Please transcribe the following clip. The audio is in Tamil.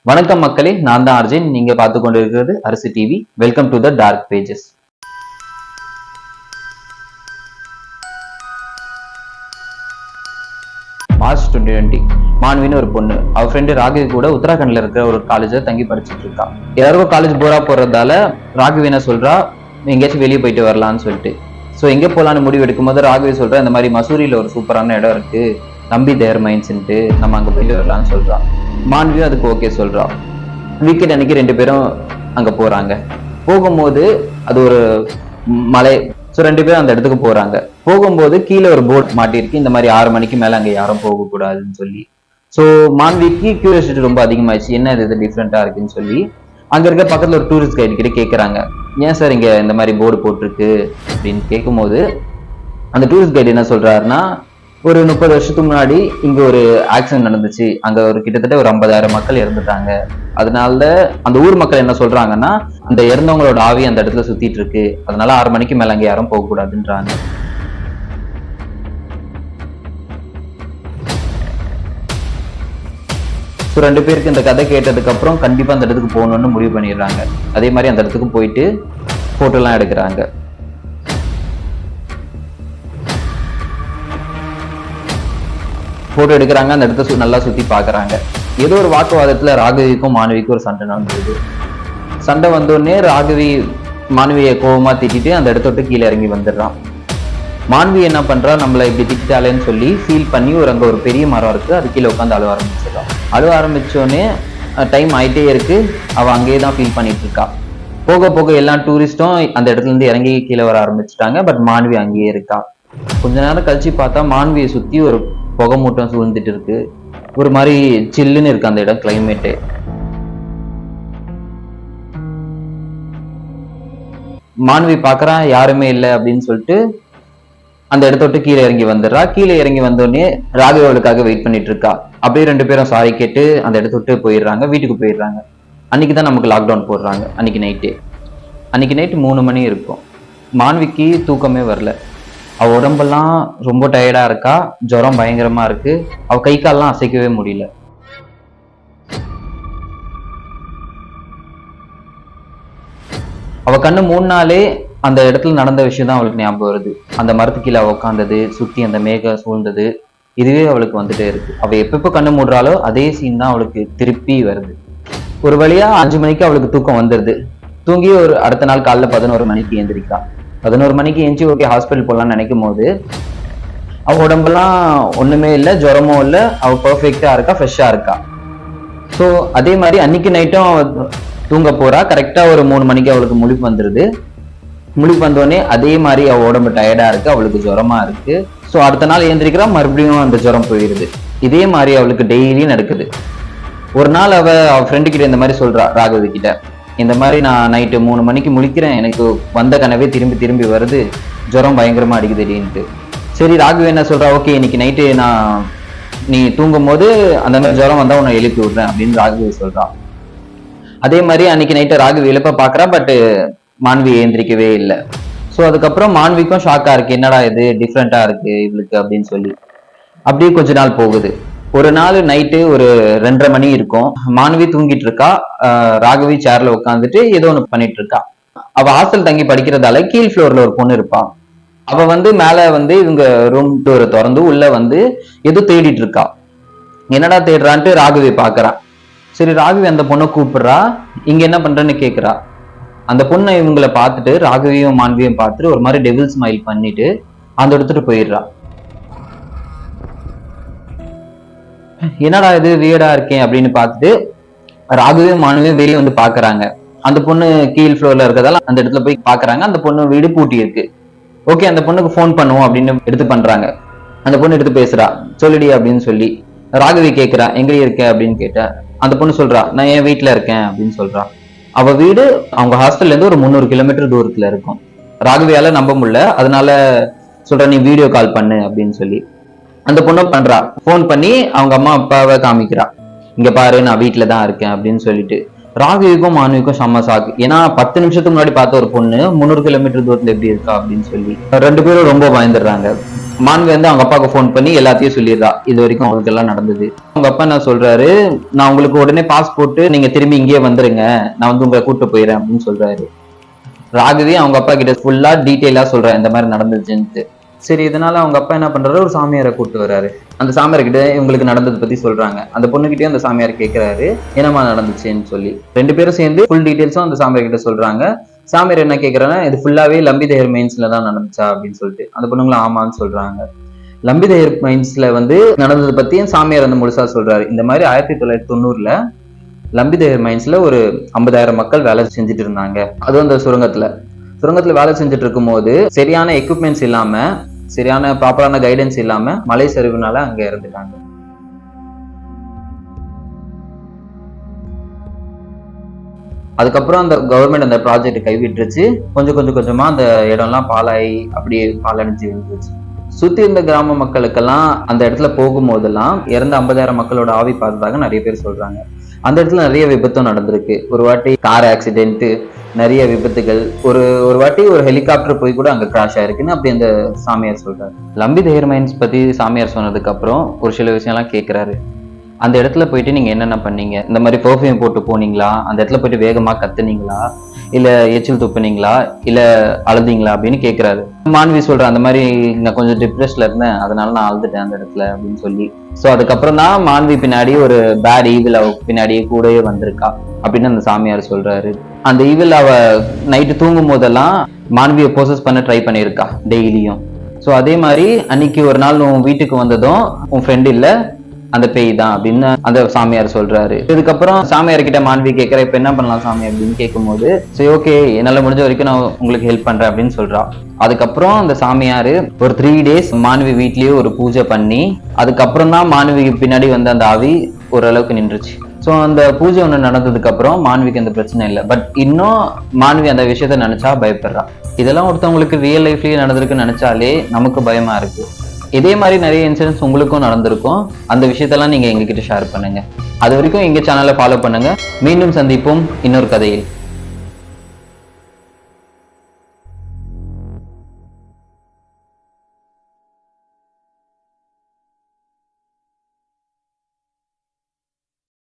வணக்கம் மக்களே, நான் தான் அர்ஜுன். நீங்க பார்த்து கொண்டிருக்கிறது Arisi TV. Welcome to the dark pages. March 2020 மாணவின்னு ஒரு பொண்ணு, அவ ஃப்ரெண்டு ராகவி கூட உத்தராகண்ட்ல இருக்கிற ஒரு காலேஜ்ல தங்கி படிச்சுட்டு இருக்கா. எல்லாருக்கும் காலேஜ் போரா போறதால ராகவி என்ன சொல்றா, எங்கேயாச்சும் வெளியே போயிட்டு வரலான்னு சொல்லிட்டு. ஸோ எங்கே போகலான்னு முடிவு எடுக்கும் போது ராகவி சொல்றா, இந்த மாதிரி மசூரியில ஒரு சூப்பரான இடம் இருக்கு, நம்பி தேர் மைன்ஸ்ன்ட்டு, நம்ம அங்க போயிட்டு வரலான்னு சொல்றா. மாணவியும் அதுக்கு ஓகே சொல்றா. வீக்கெண்ட் அன்னைக்கு 2 பேரும் அங்க போறாங்க. போகும்போது அது ஒரு மலை. ஸோ 2 பேரும் அந்த இடத்துக்கு போறாங்க. போகும்போது கீழே ஒரு போர்ட் மாட்டிருக்கு, இந்த மாதிரி 6 மணிக்கு மேல அங்க யாரும் போக கூடாதுன்னு சொல்லி. ஸோ மான்விக்கு கியூரியாசிட்டி ரொம்ப அதிகமாயிடுச்சு, என்ன இது டிஃப்ரெண்டா இருக்குன்னு சொல்லி. அங்க இருக்க பக்கத்துல ஒரு டூரிஸ்ட் கைடு கிட்ட கேட்கறாங்க, ஏன் சார் இங்க இந்த மாதிரி போர்டு போட்டிருக்கு அப்படின்னு கேட்கும்போது அந்த டூரிஸ்ட் கைடு என்ன சொல்றாருன்னா, ஒரு 30 வருஷத்துக்கு முன்னாடி இங்க ஒரு ஆக்சிடென்ட் நடந்துச்சு, அங்க ஒரு கிட்டத்தட்ட ஒரு 50,000 மக்கள் இறந்துட்டாங்க. அதனால அந்த ஊர் மக்கள் என்ன சொல்றாங்கன்னா, அந்த இறந்தவங்களோட ஆவி அந்த இடத்துல சுத்திட்டு இருக்கு, அதனால 6 மணிக்கு மேல அங்க யாரும் போக கூடாதுன்றாங்க. ஸோ 2 பேருக்கு இந்த கதை கேட்டதுக்கு அப்புறம் கண்டிப்பா அந்த இடத்துக்கு போகணும்னு முடிவு பண்ணிடுறாங்க. அதே மாதிரி அந்த இடத்துக்கு போயிட்டு போட்டோலாம் எடுக்கிறாங்க. போட்டோ எடுக்கிறாங்க, அந்த இடத்த நல்லா சுத்தி பாக்குறாங்க. ஏதோ ஒரு வாக்குவாதத்துல ராகவிக்கும் மாணவிக்கும் ஒரு சண்டை நடந்தது. சண்டை வந்தோடனே ராகவி மாணவியை கோபமா திட்டிட்டு அந்த இடத்த விட்டு கீழே இறங்கி வந்துடுறான். மாணவி என்ன பண்றா, நம்மள இப்படி திட்டாலேன்னு சொல்லி ஃபீல் பண்ணி அங்க ஒரு பெரிய மரம் இருக்கு, அது கீழே உட்காந்து அழுவ ஆரம்பிச்சிடறான். அழுவ ஆரம்பிச்சோடனே டைம் ஆயிட்டே இருக்கு, அவ அங்கேயே தான் ஃபீல் பண்ணிட்டு இருக்கா. போக போக எல்லா டூரிஸ்டும் அந்த இடத்துல இருந்து இறங்கி கீழே வர ஆரம்பிச்சுட்டாங்க. பட் மாணவி அங்கேயே இருக்கா. கொஞ்ச நேரம் கழிச்சு பார்த்தா மாணவியை சுத்தி ஒரு புகை மூட்டம் சூழ்ந்துட்டு இருக்கு. ஒரு மாதிரி சில்லுன்னு இருக்கு அந்த இடம், கிளைமேட்டு. மாணவி பாக்குறான், யாருமே இல்லை அப்படின்னு சொல்லிட்டு அந்த இடத்த விட்டு கீழே இறங்கி வந்துடுறா. கீழே இறங்கி வந்தோடனே ராகவி அவளுக்காக வெயிட் பண்ணிட்டு இருக்கா. அப்படியே 2 பேரும் சாரி கேட்டு அந்த இடத்த விட்டு போயிடுறாங்க, வீட்டுக்கு போயிடுறாங்க. அன்னைக்குதான் நமக்கு லாக்டவுன் போடுறாங்க. அன்னைக்கு நைட்டு 3 மணி இருக்கும். மாணவிக்கு தூக்கமே வரல. அவ உடம்பெல்லாம் ரொம்ப டயர்டா இருக்கா, ஜுரம் பயங்கரமா இருக்கு, அவ கை கால்லாம் அசைக்கவே முடியல. அவ கண்ணு 3 நாளே அந்த இடத்துல நடந்த விஷயம் தான் அவளுக்கு ஞாபகம் வருது. அந்த மரத்து கீழே உட்காந்தது, சுத்தி அந்த மேக சூழ்ந்தது, இதுவே அவளுக்கு வந்துட்டே இருக்கு. அவ எப்பப்ப கண்ணு மூடுறாளோ அதே சீன் தான் அவளுக்கு திருப்பி வருது. ஒரு வழியா 5 மணிக்கு அவளுக்கு தூக்கம் வந்துருது. தூங்கி ஒரு அடுத்த நாள் காலைல 11 மணிக்கு எழுந்திரிக்கிறான். 11 மணிக்கு எஞ்சி ஓகே ஹாஸ்பிட்டல் போகலான்னு நினைக்கும் போது அவ உடம்பெல்லாம் ஒண்ணுமே இல்லை, ஜுரமும் இல்லை, அவ பர்ஃபெக்டா இருக்கா, ஃப்ரெஷ்ஷா இருக்கா. ஸோ அதே மாதிரி அன்னைக்கு நைட்டும் அவ தூங்க போறா. கரெக்டா ஒரு 3 மணிக்கு அவளுக்கு முழிப்பு வந்துருது. முழிப்பு வந்தோடனே அதே மாதிரி அவ உடம்பு டயர்டா இருக்கு, அவளுக்கு ஜுரமா இருக்கு. ஸோ அடுத்த நாள் எழுந்திரிக்கிறா, மறுபடியும் அந்த ஜுரம் போயிடுது. இதே மாதிரி அவளுக்கு டெய்லியும் நடக்குது. ஒரு நாள் அவ ஃப்ரெண்டு கிட்ட இந்த மாதிரி சொல்றா, ராகவி கிட்ட, இந்த மாதிரி நான் நைட்டு 3 மணிக்கு முழிக்கிறேன், எனக்கு வந்த கனவே திரும்பி திரும்பி வருது, ஜுரம் பயங்கரமா அடிக்குதுடின்ட்டு. சரி, ராகவி என்ன சொல்றா, ஓகே இன்னைக்கு நைட்டு நீ தூங்கும் போது அந்த மாதிரி ஜுரம் வந்தா உன்னை எழுப்பி விடுறேன் அப்படின்னு ராகவி சொல்றான். அதே மாதிரி அன்னைக்கு நைட்டு ராகவி எழுப்ப பாக்குறா, பட் மாணவி ஏந்திரிக்கவே இல்லை. ஸோ அதுக்கப்புறம் மாணவிக்கும் ஷாக்கா இருக்கு, என்னடா இது டிஃப்ரெண்டா இருக்கு இவளுக்கு அப்படின்னு சொல்லி. அப்படியே கொஞ்ச நாள் போகுது. ஒரு நாள் நைட்டு ஒரு 2:30 மணி இருக்கும். மாணவி தூங்கிட்டு இருக்கா. ராகவி சேர்ல உட்காந்துட்டு ஏதோ ஒண்ணு பண்ணிட்டு இருக்கா. அவ ஹாஸ்டல் தங்கி படிக்கிறதால கீழ் ஃப்ளோர்ல ஒரு பொண்ணு இருப்பா. அவ மேல இவங்க ரூம் டோரை திறந்து உள்ள ஏதோ தேடிட்டு இருக்கா. என்னடா தேடுறான்ட்டு ராகவி பாக்குறா. சரி, ராகவி அந்த பொண்ணை கூப்பிடுறா, இங்க என்ன பண்றேன்னு கேக்குறா. அந்த பொண்ணை இவங்களை பார்த்துட்டு ராகவியும் மாணவியும் பார்த்துட்டு ஒரு மாதிரி டெவில் ஸ்மைல் பண்ணிட்டு அந்த எடுத்துட்டு போயிடுறா. என்னடா இது வியர்டா இருக்கேன் அப்படின்னு பார்த்துட்டு ராகவியும் மாணவியும் வெளியே பாக்குறாங்க. அந்த பொண்ணு கீழ் ஃப்ளோர்ல இருக்கிறதால அந்த இடத்துல போய் பாக்குறாங்க. அந்த பொண்ணு வீடு பூட்டி இருக்கு. ஓகே, அந்த பொண்ணுக்கு போன் பண்ணுவோம் அப்படின்னு எடுத்து பண்றாங்க. அந்த பொண்ணு எடுத்து பேசுறா, சொல்லிடி அப்படின்னு சொல்லி. ராகவி கேட்கிறா, எங்க இருக்க அப்படின்னு கேட்டா அந்த பொண்ணு சொல்றா, நான் என் வீட்டுல இருக்கேன் அப்படின்னு சொல்றா. அவ வீடு அவங்க ஹாஸ்டல்ல இருந்து ஒரு 300 கிலோமீட்டர் தூரத்துல இருக்கும். ராகவியால நம்ப முடியல, அதனால சொல்ற, நீ வீடியோ கால் பண்ணு அப்படின்னு சொல்லி. அந்த பொண்ணு பண்றா, போன் பண்ணி அவங்க அம்மா அப்பாவை காமிக்கிறா, இங்க பாரு நான் வீட்டுல தான் இருக்கேன் அப்படின்னு சொல்லிட்டு. ராகவிக்கும் மாணவிக்கும் செம்ம சாக்கு. ஏன்னா 10 நிமிஷத்துக்கு முன்னாடி பார்த்த ஒரு பொண்ணு 300 கிலோமீட்டர் தூரத்துல எப்படி இருக்கா அப்படின்னு சொல்லி 2 பேரும் ரொம்ப பயந்துடுறாங்க. மான்வி வந்து அவங்க அப்பாவுக்கு ஃபோன் பண்ணி எல்லாத்தையும் சொல்லிடுறா, இது வரைக்கும் அவங்களுக்கு எல்லாம் நடந்தது. அவங்க அப்பா என்ன சொல்றாரு, நான் உங்களுக்கு உடனே பாஸ் போட்டு நீங்க திரும்பி இங்கேயே வந்துருங்க, நான் வந்து உங்களை கூட்டு போயிடுறேன் அப்படின்னு சொல்றாரு. ராகவி அவங்க அப்பா கிட்ட ஃபுல்லா டீட்டெயிலா சொல்றேன் இந்த மாதிரி நடந்துச்சுன்ட்டு. சரி, இதனால அவங்க அப்பா என்ன பண்றாரு, ஒரு சாமியாரை கூட்டு வர்றாரு. அந்த சாமியார் கிட்ட இவங்களுக்கு நடந்ததை பத்தி சொல்றாங்க. அந்த பொண்ணுகிட்டயே அந்த சாமியார் கேட்கிறாரு என்னமா நடந்துச்சுன்னு சொல்லி. 2 பேரும் சேர்ந்து ஃபுல் டீட்டெயில்ஸும் அந்த சாமியார் கிட்ட சொல்றாங்க. சாமியார் என்ன கேட்கறாங்கன்னா, இது ஃபுல்லாவே லம்பிதேயர் மைன்ஸ்ல தான் நடந்துச்சா அப்படின்னு சொல்லிட்டு. அந்த பொண்ணுங்களும் ஆமான்னு சொல்றாங்க. லம்பிதேயர் மைன்ஸ்ல வந்து நடந்ததை பத்தியும் சாமியார் வந்து முழுசா சொல்றாரு. இந்த மாதிரி 1990ல லம்பிதேயர் மைன்ஸ்ல ஒரு 50,000 மக்கள் வேலை செஞ்சுட்டு இருந்தாங்க. அதுவும் அந்த சுரங்கத்துல வேலை செஞ்சுட்டு இருக்கும் போது சரியான எக்யூப்மெண்ட்ஸ் இல்லாம, சரியான ப்ராப்பரான கைடன்ஸ் இல்லாம மலை சரிவுனால அங்க இறந்துட்டாங்க. அதுக்கப்புறம் அந்த கவர்மெண்ட் அந்த ப்ராஜெக்ட் கைவிட்டுருச்சு. கொஞ்சமா அந்த இடம்லாம் பாலாயி அப்படியே பாலடைஞ்சு இருந்துச்சு. சுத்தி இருந்த கிராம மக்களுக்கெல்லாம் அந்த இடத்துல போகும்போதெல்லாம் இறந்த 50,000 மக்களோட ஆவி பார்த்ததாக நிறைய பேர் சொல்றாங்க. அந்த இடத்துல நிறைய விபத்தும் நடந்திருக்கு. ஒரு வாட்டி கார் ஆக்சிடென்ட், நிறைய விபத்துகள். ஒரு வாட்டி ஒரு ஹெலிகாப்டர் போய் கூட அங்க கிராஷ் ஆயிருக்குன்னு அப்படி அந்த சாமியார் சொல்றாரு. லம்பிதேயர் மைன்ஸ் பத்தி சாமியார் சொன்னதுக்கு அப்புறம் ஒரு சில விஷயம்லாம் கேட்கிறாரு. அந்த இடத்துல போயிட்டு நீங்க என்னென்ன பண்ணீங்க, இந்த மாதிரி பெர்ஃப்யூம் போட்டு போனீங்களா, அந்த இடத்துல போயிட்டு வேகமா கத்துனீங்களா, இல்ல எச்சில் துப்புனீங்களா, இல்ல அழுதீங்களா அப்படின்னு கேட்கிறாரு. மான்வி சொல்ற, அந்த மாதிரி நான் கொஞ்சம் டிப்ரெஷன்ல இருந்தேன், அதனால நான் அழுதுட்டேன் அந்த இடத்துல அப்படின்னு சொல்லி. சோ அதுக்கப்புறம் தான் மான்வி பின்னாடி ஒரு பேட் ஈவில் அவ பின்னாடியே கூடவே வந்திருக்கா அப்படின்னு அந்த சாமியார் சொல்றாரு. அந்த ஈவில் அவ நைட்டு தூங்கும் போதெல்லாம் மான்வியை ப்ரோசஸ் பண்ண ட்ரை பண்ணியிருக்கா டெய்லியும். ஸோ அதே மாதிரி அன்னைக்கு ஒரு நாள் உன் வீட்டுக்கு வந்ததும் உன் ஃப்ரெண்ட் இல்ல, அந்த பேய் தான் அப்படின்னு அந்த சாமியார் சொல்றாரு. இதுக்கப்புறம் சாமியார் கிட்ட மான்வி கேட்கிற, இப்ப என்ன பண்ணலாம் சாமி அப்படின்னு கேட்கும்போது, சரி ஓகே, என்னால முடிஞ்ச வரைக்கும் நான் உங்களுக்கு ஹெல்ப் பண்றேன் அப்படின்னு சொல்றா. அதுக்கப்புறம் அந்த சாமியாரு ஒரு 3 டேஸ் மான்வி வீட்லயே ஒரு பூஜை பண்ணி, அதுக்கப்புறம் தான் மான்விக்கு பின்னாடி வந்து அந்த ஆவி ஓரளவுக்கு நின்றுச்சு. ஸோ அந்த பூஜை ஒன்று நடந்ததுக்கு அப்புறம் மான்விக்கு அந்த பிரச்சனை இல்லை. பட் இன்னும் மான்வி அந்த விஷயத்த நினைச்சா பயப்படுறா. இதெல்லாம் ஒருத்தவங்களுக்கு ரியல் லைஃப்லயே நடந்திருக்குன்னு நினைச்சாலே நமக்கு பயமா இருக்கு. இதே மாதிரி நிறைய இன்சிடென்ட்ஸ் உங்களுக்கும் நடந்திருக்கும். அந்த விஷயத்தெல்லாம் நீங்க எங்ககிட்ட ஷேர் பண்ணுங்க. அது வரைக்கும் எங்க சேனலை ஃபாலோ பண்ணுங்க. மீண்டும் சந்திப்போம் இன்னொரு கதையில்.